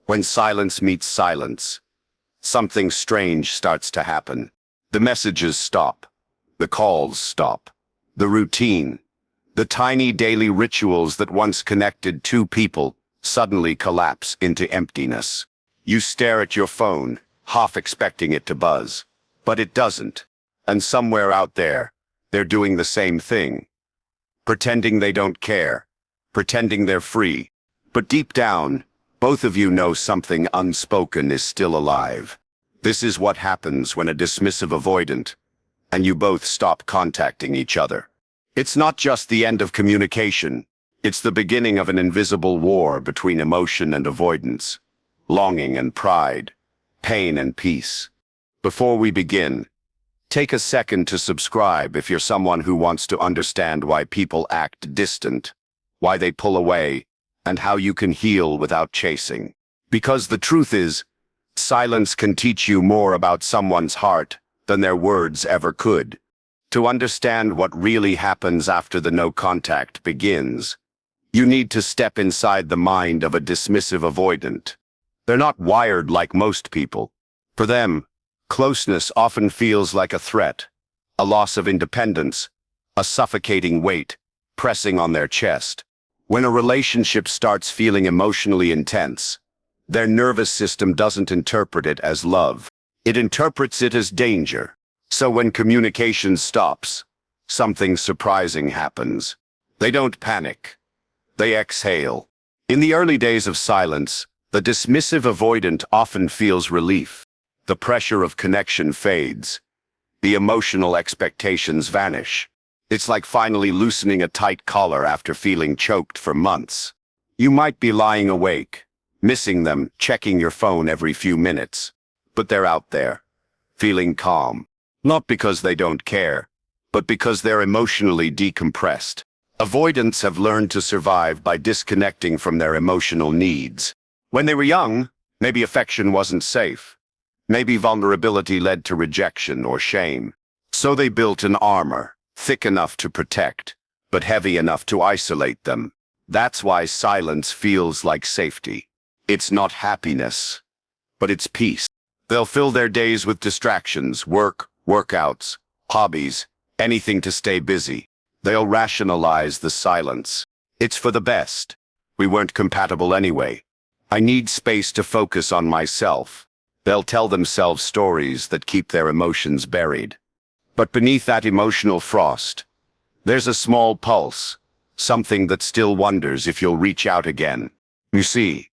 When silence meets silence, something strange starts to happen. The messages stop. The calls stop. The routine, the tiny daily rituals that once connected two people, suddenly collapse into emptiness. You stare at your phone, half expecting it to buzz. But it doesn't. And somewhere out there, they're doing the same thing. Pretending they don't care. Pretending they're free. But deep down, both of you know something unspoken is still alive. This is what happens when a dismissive avoidant, and you both stop contacting each other. It's not just the end of communication. It's the beginning of an invisible war between emotion and avoidance, longing and pride, pain and peace. Before we begin, take a second to subscribe if you're someone who wants to understand why people act distant, why they pull away, and how you can heal without chasing. Because the truth is, silence can teach you more about someone's heart than their words ever could. To understand what really happens after the no contact begins, you need to step inside the mind of a dismissive avoidant. They're not wired like most people. For them, closeness often feels like a threat, a loss of independence, a suffocating weight pressing on their chest. When a relationship starts feeling emotionally intense, their nervous system doesn't interpret it as love. It interprets it as danger. So when communication stops, something surprising happens. They don't panic. They exhale. In the early days of silence, the dismissive avoidant often feels relief. The pressure of connection fades. The emotional expectations vanish. It's like finally loosening a tight collar after feeling choked for months. You might be lying awake, missing them, checking your phone every few minutes. But they're out there, feeling calm. Not because they don't care, but because they're emotionally decompressed. Avoidants have learned to survive by disconnecting from their emotional needs. When they were young, maybe affection wasn't safe. Maybe vulnerability led to rejection or shame. So they built an armor, thick enough to protect, but heavy enough to isolate them. That's why silence feels like safety. It's not happiness, but it's peace. They'll fill their days with distractions, work, workouts, hobbies, anything to stay busy. They'll rationalize the silence. It's for the best. We weren't compatible anyway. I need space to focus on myself. They'll tell themselves stories that keep their emotions buried. But beneath that emotional frost, there's a small pulse, something that still wonders if you'll reach out again. You see,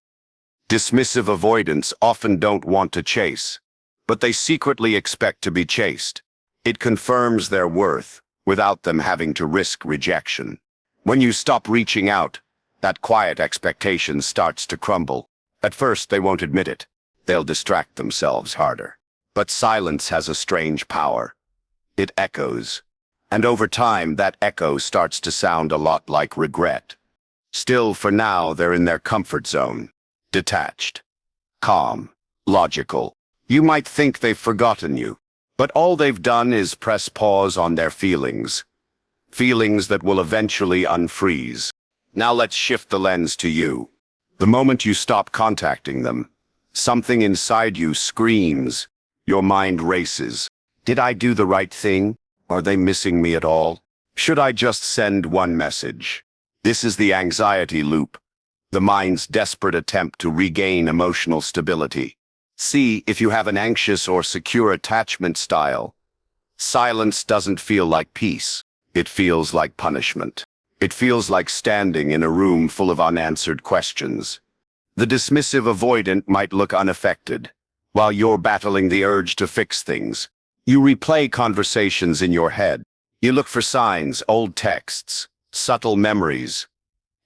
dismissive avoidants often don't want to chase, but they secretly expect to be chased. It confirms their worth without them having to risk rejection. When you stop reaching out, that quiet expectation starts to crumble. At first, they won't admit it. They'll distract themselves harder. But silence has a strange power. It echoes. And over time, that echo starts to sound a lot like regret. Still, for now, they're in their comfort zone. Detached. Calm. Logical. You might think they've forgotten you. But all they've done is press pause on their feelings. Feelings that will eventually unfreeze. Now let's shift the lens to you. The moment you stop contacting them, something inside you screams. Your mind races. Did I do the right thing? Are they missing me at all? Should I just send one message? This is the anxiety loop, the mind's desperate attempt to regain emotional stability. See if you have an anxious or secure attachment style. Silence doesn't feel like peace. It feels like punishment. It feels like standing in a room full of unanswered questions. The dismissive avoidant might look unaffected, while you're battling the urge to fix things. You replay conversations in your head. You look for signs, old texts, subtle memories,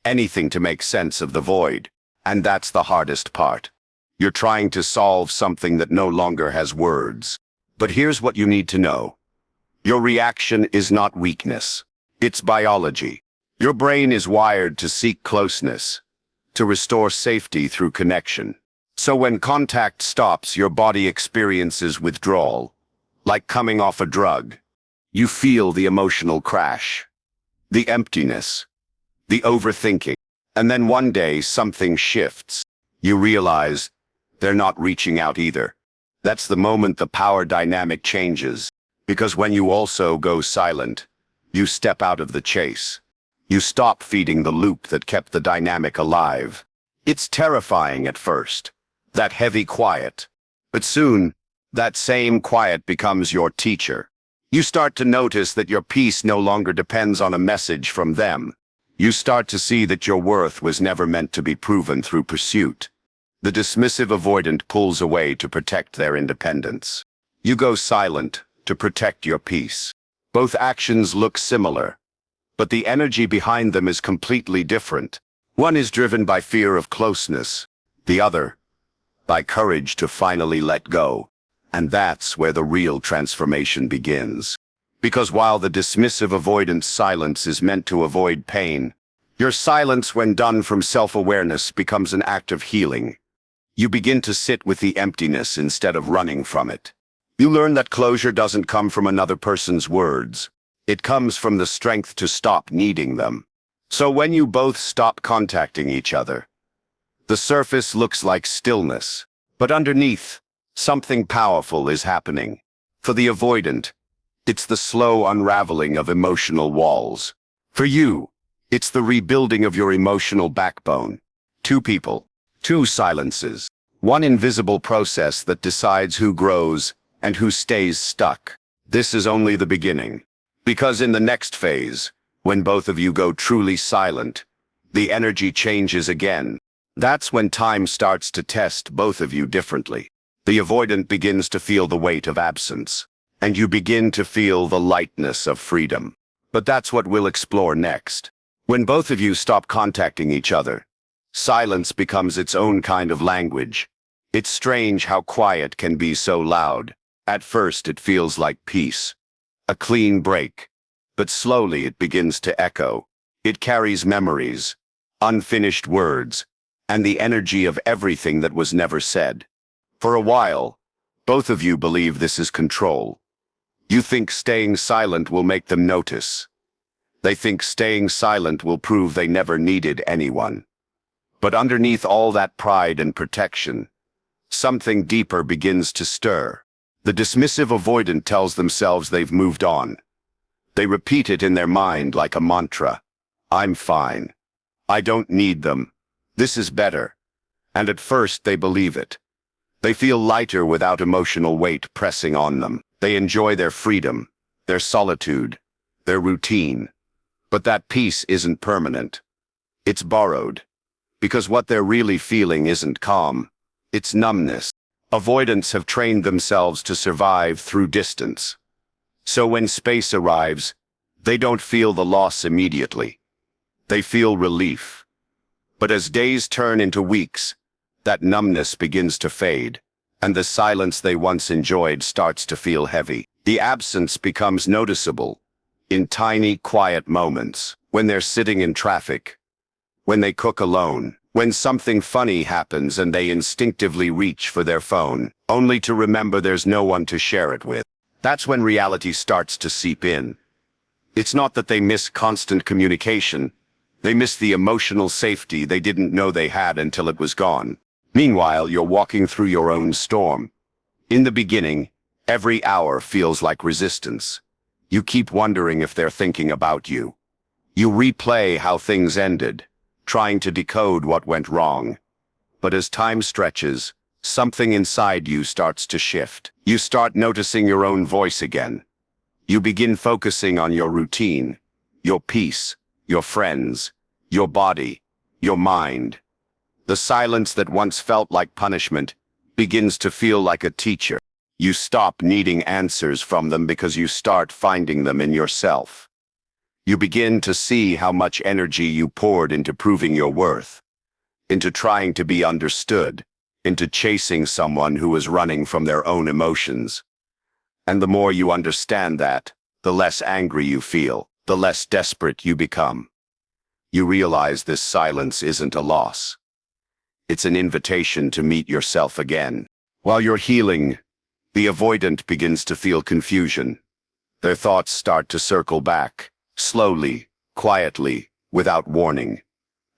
anything to make sense of the void. And that's the hardest part. You're trying to solve something that no longer has words. But here's what you need to know. Your reaction is not weakness. It's biology. Your brain is wired to seek closeness, to restore safety through connection. So when contact stops, your body experiences withdrawal, like coming off a drug. You feel the emotional crash, the emptiness, the overthinking. And then one day something shifts. You realize they're not reaching out either. That's the moment the power dynamic changes, because when you also go silent, you step out of the chase. You stop feeding the loop that kept the dynamic alive. It's terrifying at first, that heavy quiet. But soon, that same quiet becomes your teacher. You start to notice that your peace no longer depends on a message from them. You start to see that your worth was never meant to be proven through pursuit. The dismissive avoidant pulls away to protect their independence. You go silent to protect your peace. Both actions look similar, but the energy behind them is completely different. One is driven by fear of closeness, the other by courage to finally let go. And that's where the real transformation begins. Because while the dismissive avoidant's silence is meant to avoid pain, your silence, when done from self-awareness, becomes an act of healing. You begin to sit with the emptiness instead of running from it. You learn that closure doesn't come from another person's words. It comes from the strength to stop needing them. So when you both stop contacting each other, the surface looks like stillness, but underneath, something powerful is happening. For the avoidant, it's the slow unraveling of emotional walls. For you, it's the rebuilding of your emotional backbone. Two people, two silences, one invisible process that decides who grows and who stays stuck. This is only the beginning. Because in the next phase, when both of you go truly silent, the energy changes again. That's when time starts to test both of you differently. The avoidant begins to feel the weight of absence, and you begin to feel the lightness of freedom. But that's what we'll explore next. When both of you stop contacting each other, silence becomes its own kind of language. It's strange how quiet can be so loud. At first it feels like peace, a clean break, but slowly it begins to echo. It carries memories, unfinished words, and the energy of everything that was never said. For a while, both of you believe this is control. You think staying silent will make them notice. They think staying silent will prove they never needed anyone. But underneath all that pride and protection, something deeper begins to stir. The dismissive avoidant tells themselves they've moved on. They repeat it in their mind like a mantra. I'm fine. I don't need them. This is better. And at first they believe it. They feel lighter without emotional weight pressing on them. They enjoy their freedom, their solitude, their routine. But that peace isn't permanent. It's borrowed. Because what they're really feeling isn't calm. It's numbness. Avoidants have trained themselves to survive through distance. So when space arrives, they don't feel the loss immediately. They feel relief. But as days turn into weeks, that numbness begins to fade, and the silence they once enjoyed starts to feel heavy. The absence becomes noticeable in tiny, quiet moments, when they're sitting in traffic, when they cook alone, when something funny happens and they instinctively reach for their phone, only to remember there's no one to share it with. That's when reality starts to seep in. It's not that they miss constant communication. They miss the emotional safety they didn't know they had until it was gone. Meanwhile, you're walking through your own storm. In the beginning, every hour feels like resistance. You keep wondering if they're thinking about you. You replay how things ended, trying to decode what went wrong. But as time stretches, something inside you starts to shift. You start noticing your own voice again. You begin focusing on your routine, your peace, your friends, your body, your mind. The silence that once felt like punishment begins to feel like a teacher. You stop needing answers from them because you start finding them in yourself. You begin to see how much energy you poured into proving your worth, into trying to be understood, into chasing someone who was running from their own emotions. And the more you understand that, the less angry you feel, the less desperate you become. You realize this silence isn't a loss. It's an invitation to meet yourself again. While you're healing, the avoidant begins to feel confusion. Their thoughts start to circle back, slowly, quietly, without warning.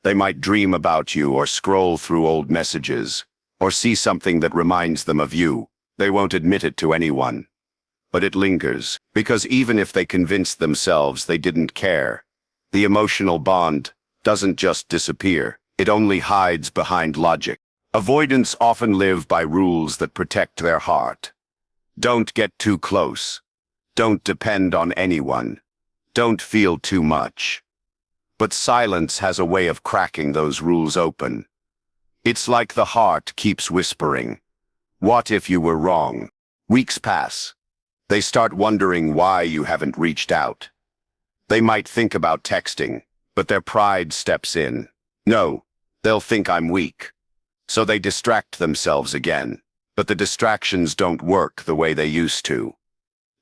They might dream about you or scroll through old messages, or see something that reminds them of you. They won't admit it to anyone. But it lingers, because even if they convince themselves they didn't care, the emotional bond doesn't just disappear, it only hides behind logic. Avoidants often live by rules that protect their heart. Don't get too close. Don't depend on anyone. Don't feel too much. But silence has a way of cracking those rules open. It's like the heart keeps whispering, "What if you were wrong?" Weeks pass. They start wondering why you haven't reached out. They might think about texting, but their pride steps in. No, they'll think I'm weak. So they distract themselves again. But the distractions don't work the way they used to.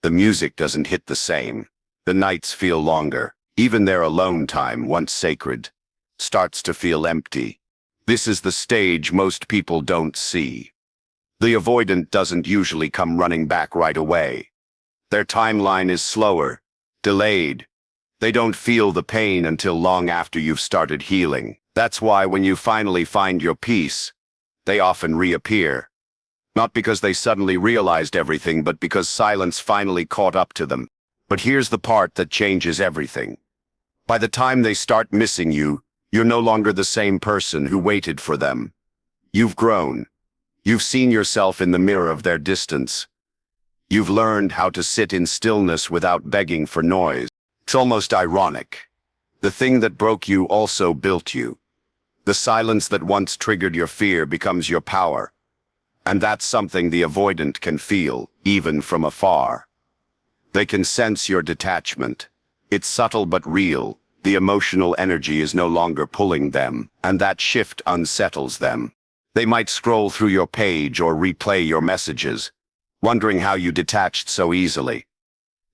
The music doesn't hit the same. The nights feel longer. Even their alone time, once sacred, starts to feel empty. This is the stage most people don't see. The avoidant doesn't usually come running back right away. Their timeline is slower, delayed. They don't feel the pain until long after you've started healing. That's why when you finally find your peace, they often reappear. Not because they suddenly realized everything, but because silence finally caught up to them. But here's the part that changes everything. By the time they start missing you, you're no longer the same person who waited for them. You've grown. You've seen yourself in the mirror of their distance. You've learned how to sit in stillness without begging for noise. It's almost ironic. The thing that broke you also built you. The silence that once triggered your fear becomes your power. And that's something the avoidant can feel, even from afar. They can sense your detachment. It's subtle but real. The emotional energy is no longer pulling them, and that shift unsettles them. They might scroll through your page or replay your messages, wondering how you detached so easily.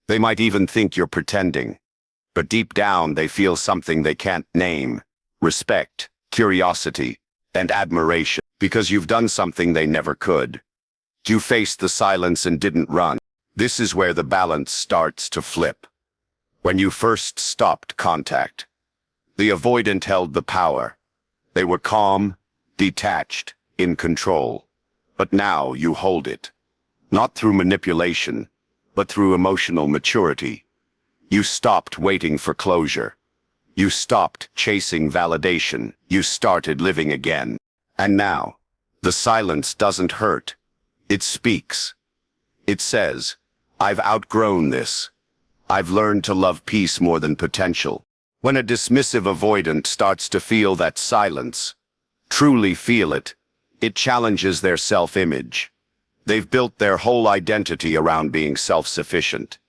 They might even think you're pretending. But deep down they feel something they can't name: respect, curiosity, and admiration, because you've done something they never could. You faced the silence and didn't run. This is where the balance starts to flip. When you first stopped contact, the avoidant held the power. They were calm, detached, in control. But now you hold it. Not through manipulation, but through emotional maturity. You stopped waiting for closure. You stopped chasing validation. You started living again. And now, the silence doesn't hurt. It speaks. It says, "I've outgrown this. I've learned to love peace more than potential." When a dismissive avoidant starts to feel that silence, truly feel it, it challenges their self-image. They've built their whole identity around being self-sufficient.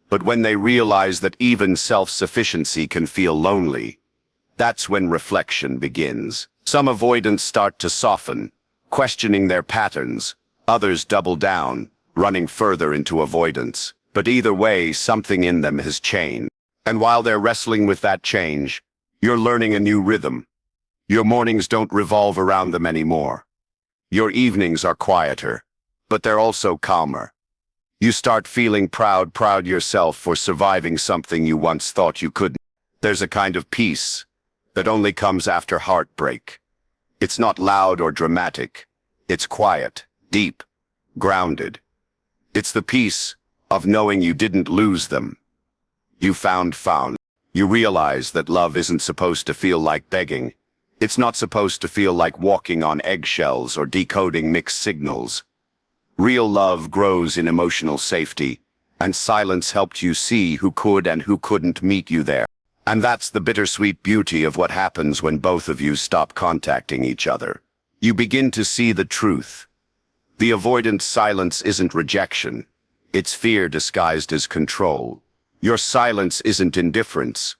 But when they realize that even self-sufficiency can feel lonely, that's when reflection begins. Some avoidants start to soften, questioning their patterns. Others double down, running further into avoidance. But either way, something in them has changed. And while they're wrestling with that change, you're learning a new rhythm. Your mornings don't revolve around them anymore. Your evenings are quieter, but they're also calmer. You start feeling proud yourself for surviving something you once thought you couldn't. There's a kind of peace that only comes after heartbreak. It's not loud or dramatic. It's quiet, deep, grounded. It's the peace of knowing you didn't lose them. You found. You realize that love isn't supposed to feel like begging. It's not supposed to feel like walking on eggshells or decoding mixed signals. Real love grows in emotional safety, and silence helped you see who could and who couldn't meet you there. And that's the bittersweet beauty of what happens when both of you stop contacting each other. You begin to see the truth. The avoidant silence isn't rejection. It's fear disguised as control. Your silence isn't indifference.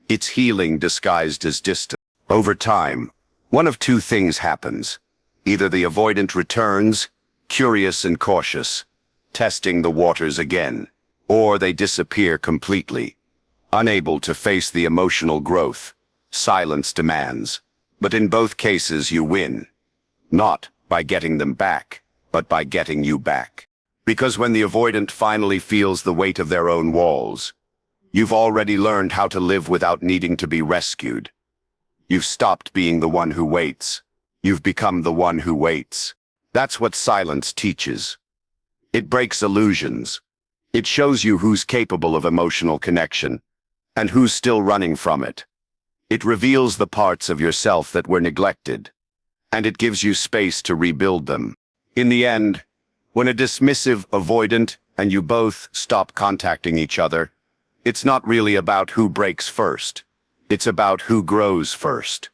It's healing disguised as distance. Over time, one of two things happens. Either the avoidant returns, curious and cautious, testing the waters again, or they disappear completely, unable to face the emotional growth silence demands. But in both cases you win, not by getting them back, but by getting you back. Because when the avoidant finally feels the weight of their own walls, you've already learned how to live without needing to be rescued. You've stopped being the one who waits. You've become the one who waits. That's what silence teaches. It breaks illusions. It shows you who's capable of emotional connection and who's still running from it. It reveals the parts of yourself that were neglected, and it gives you space to rebuild them. In the end, when a dismissive avoidant and you both stop contacting each other, it's not really about who breaks first. It's about who grows first.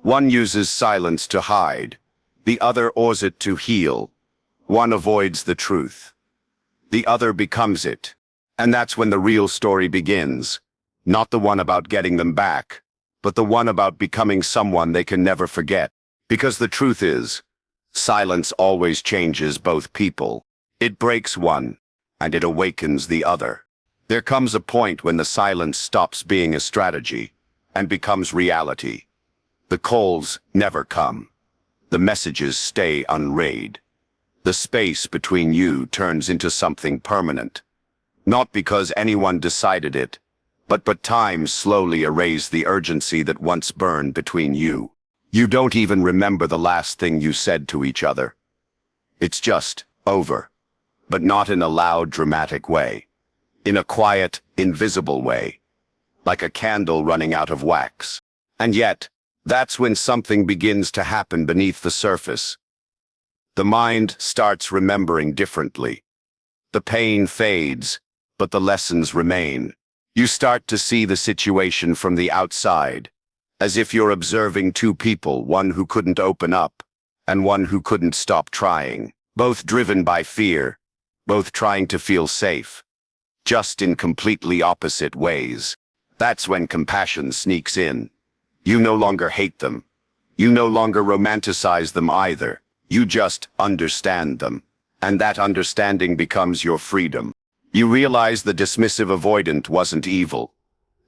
One uses silence to hide. The other ores it to heal. One avoids the truth. The other becomes it. And that's when the real story begins. Not the one about getting them back, but the one about becoming someone they can never forget. Because the truth is, silence always changes both people. It breaks one, and it awakens the other. There comes a point when the silence stops being a strategy and becomes reality. The calls never come. The messages stay unread. The space between you turns into something permanent. Not because anyone decided it, but time slowly erased the urgency that once burned between you. You don't even remember the last thing you said to each other. It's just over, but not in a loud, dramatic way. In a quiet, invisible way, like a candle running out of wax. And yet, that's when something begins to happen beneath the surface. The mind starts remembering differently. The pain fades, but the lessons remain. You start to see the situation from the outside, as if you're observing two people, one who couldn't open up, and one who couldn't stop trying. Both driven by fear, both trying to feel safe, just in completely opposite ways. That's when compassion sneaks in. You no longer hate them. You no longer romanticize them either. You just understand them. And that understanding becomes your freedom. You realize the dismissive avoidant wasn't evil.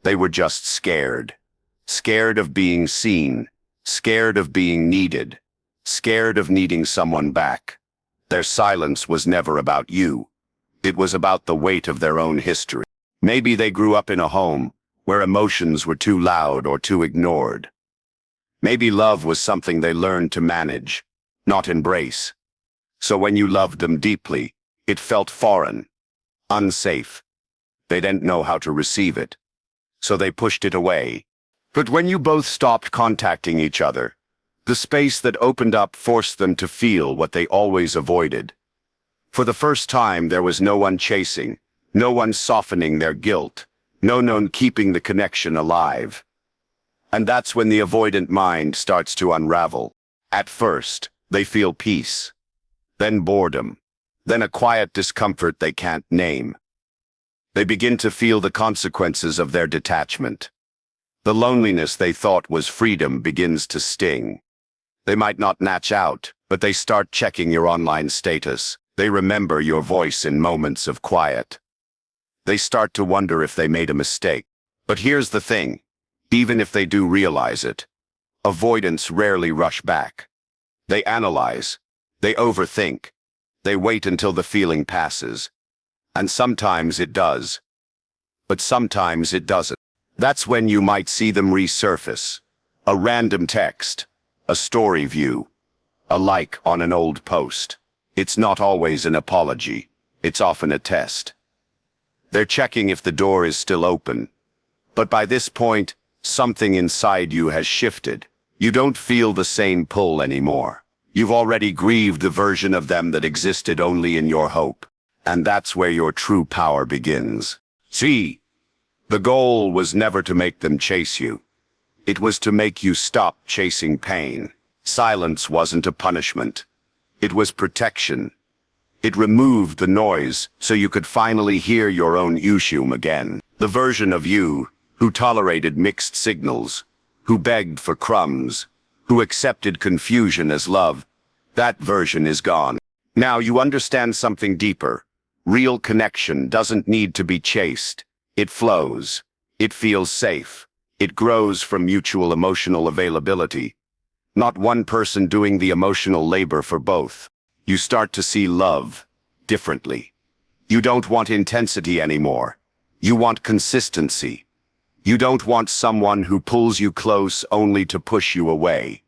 They were just scared. Scared of being seen. Scared of being needed. Scared of needing someone back. Their silence was never about you. It was about the weight of their own history. Maybe they grew up in a home where emotions were too loud or too ignored. Maybe love was something they learned to manage, not embrace. So when you loved them deeply, it felt foreign, unsafe. They didn't know how to receive it, so they pushed it away. But when you both stopped contacting each other, the space that opened up forced them to feel what they always avoided. For the first time, there was no one chasing, no one softening their guilt, no one keeping the connection alive. And that's when the avoidant mind starts to unravel. At first, they feel peace, then boredom, then a quiet discomfort they can't name. They begin to feel the consequences of their detachment. The loneliness they thought was freedom begins to sting. They might not natch out, but they start checking your online status. They remember your voice in moments of quiet. They start to wonder if they made a mistake. But here's the thing. Even if they do realize it, avoidants rarely rush back. They analyze. They overthink. They wait until the feeling passes. And sometimes it does. But sometimes it doesn't. That's when you might see them resurface. A random text, a story view, a like on an old post. It's not always an apology. It's often a test. They're checking if the door is still open. But by this point, something inside you has shifted. You don't feel the same pull anymore. You've already grieved the version of them that existed only in your hope. And that's where your true power begins. See, the goal was never to make them chase you. It was to make you stop chasing pain. Silence wasn't a punishment. It was protection. It removed the noise so you could finally hear your own issue again. The version of you who tolerated mixed signals, who begged for crumbs, who accepted confusion as love, that version is gone. Now you understand something deeper. Real connection doesn't need to be chased. It flows. It feels safe. It grows from mutual emotional availability. Not one person doing the emotional labor for both. You start to see love differently. You don't want intensity anymore. You want consistency. You don't want someone who pulls you close only to push you away.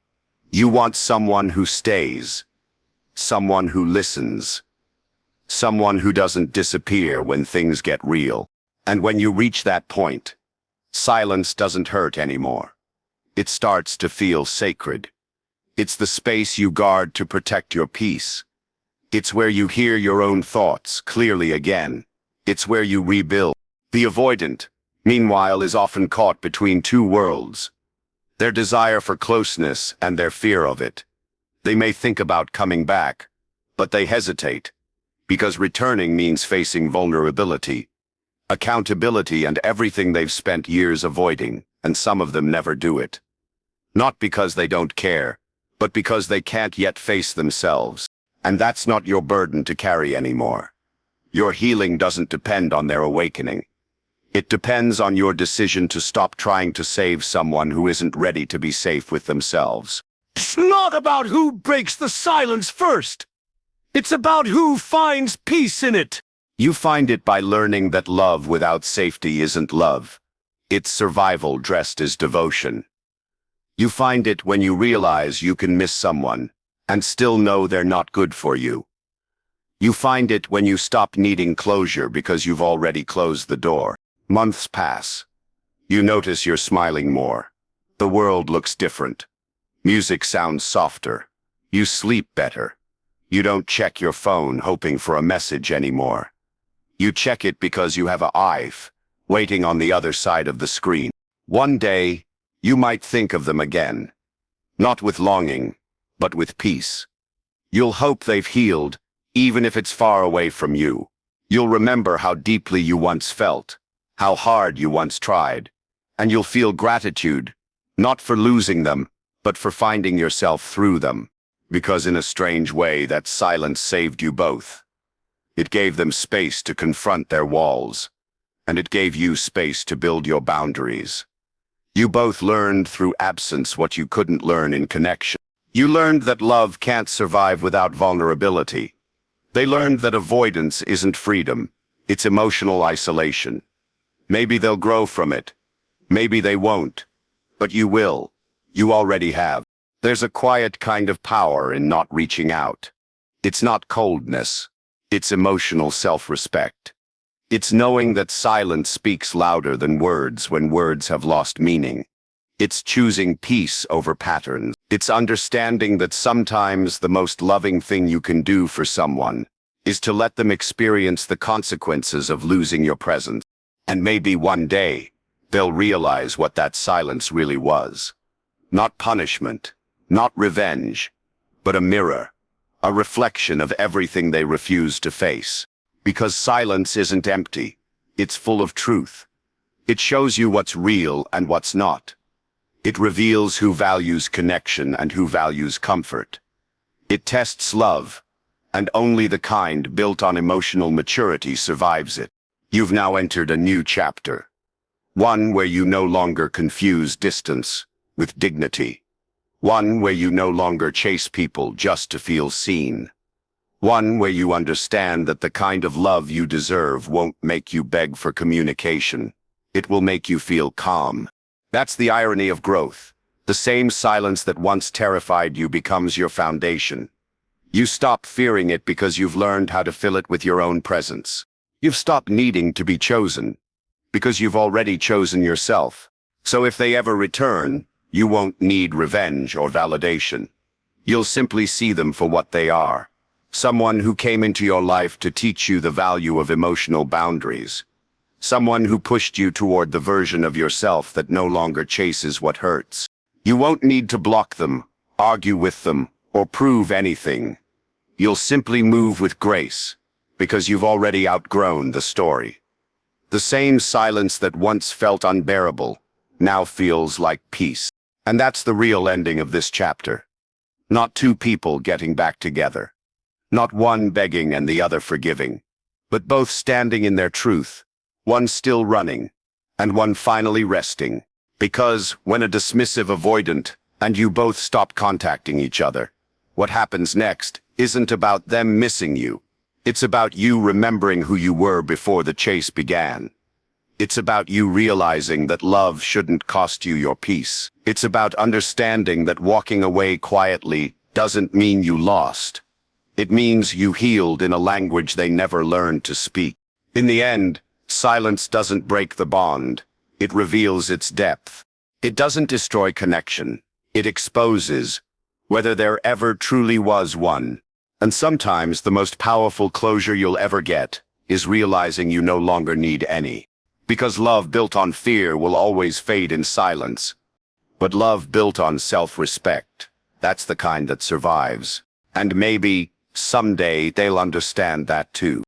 You want someone who stays, someone who listens, someone who doesn't disappear when things get real. And when you reach that point, silence doesn't hurt anymore. It starts to feel sacred. It's the space you guard to protect your peace. It's where you hear your own thoughts clearly again. It's where you rebuild. The avoidant, meanwhile, is often caught between two worlds. Their desire for closeness and their fear of it. They may think about coming back, but they hesitate, because returning means facing vulnerability, accountability, and everything they've spent years avoiding, and some of them never do it. Not because they don't care, but because they can't yet face themselves. And that's not your burden to carry anymore. Your healing doesn't depend on their awakening. It depends on your decision to stop trying to save someone who isn't ready to be safe with themselves. It's not about who breaks the silence first. It's about who finds peace in it. You find it by learning that love without safety isn't love. It's survival dressed as devotion. You find it when you realize you can miss someone and still know they're not good for you. You find it when you stop needing closure because you've already closed the door. Months pass. You notice you're smiling more. The world looks different. Music sounds softer. You sleep better. You don't check your phone hoping for a message anymore. You check it because you have a wife waiting on the other side of the screen. One day, you might think of them again. Not with longing, but with peace. You'll hope they've healed, even if it's far away from you. You'll remember how deeply you once felt, how hard you once tried, and you'll feel gratitude, not for losing them, but for finding yourself through them. Because in a strange way, that silence saved you both. It gave them space to confront their walls, and it gave you space to build your boundaries. You both learned through absence what you couldn't learn in connection. You learned that love can't survive without vulnerability. They learned that avoidance isn't freedom, it's emotional isolation. Maybe they'll grow from it. Maybe they won't. But you will. You already have. There's a quiet kind of power in not reaching out. It's not coldness. It's emotional self-respect. It's knowing that silence speaks louder than words when words have lost meaning. It's choosing peace over patterns. It's understanding that sometimes the most loving thing you can do for someone is to let them experience the consequences of losing your presence. And maybe one day, they'll realize what that silence really was. Not punishment, not revenge, but a mirror, a reflection of everything they refuse to face. Because silence isn't empty, it's full of truth. It shows you what's real and what's not. It reveals who values connection and who values comfort. It tests love, and only the kind built on emotional maturity survives it. You've now entered a new chapter. One where you no longer confuse distance with dignity. One where you no longer chase people just to feel seen. One where you understand that the kind of love you deserve won't make you beg for communication. It will make you feel calm. That's the irony of growth. The same silence that once terrified you becomes your foundation. You stop fearing it because you've learned how to fill it with your own presence. You've stopped needing to be chosen because you've already chosen yourself. So if they ever return, you won't need revenge or validation. You'll simply see them for what they are. Someone who came into your life to teach you the value of emotional boundaries. Someone who pushed you toward the version of yourself that no longer chases what hurts. You won't need to block them, argue with them, or prove anything. You'll simply move with grace, because you've already outgrown the story. The same silence that once felt unbearable now feels like peace. And that's the real ending of this chapter. Not two people getting back together. Not one begging and the other forgiving, but both standing in their truth, one still running, and one finally resting. Because when a dismissive avoidant and you both stop contacting each other, what happens next isn't about them missing you. It's about you remembering who you were before the chase began. It's about you realizing that love shouldn't cost you your peace. It's about understanding that walking away quietly doesn't mean you lost. It means you healed in a language they never learned to speak. In the end, silence doesn't break the bond. It reveals its depth. It doesn't destroy connection. It exposes whether there ever truly was one. And sometimes the most powerful closure you'll ever get is realizing you no longer need any. Because love built on fear will always fade in silence. But love built on self-respect, that's the kind that survives. And maybe someday they'll understand that too.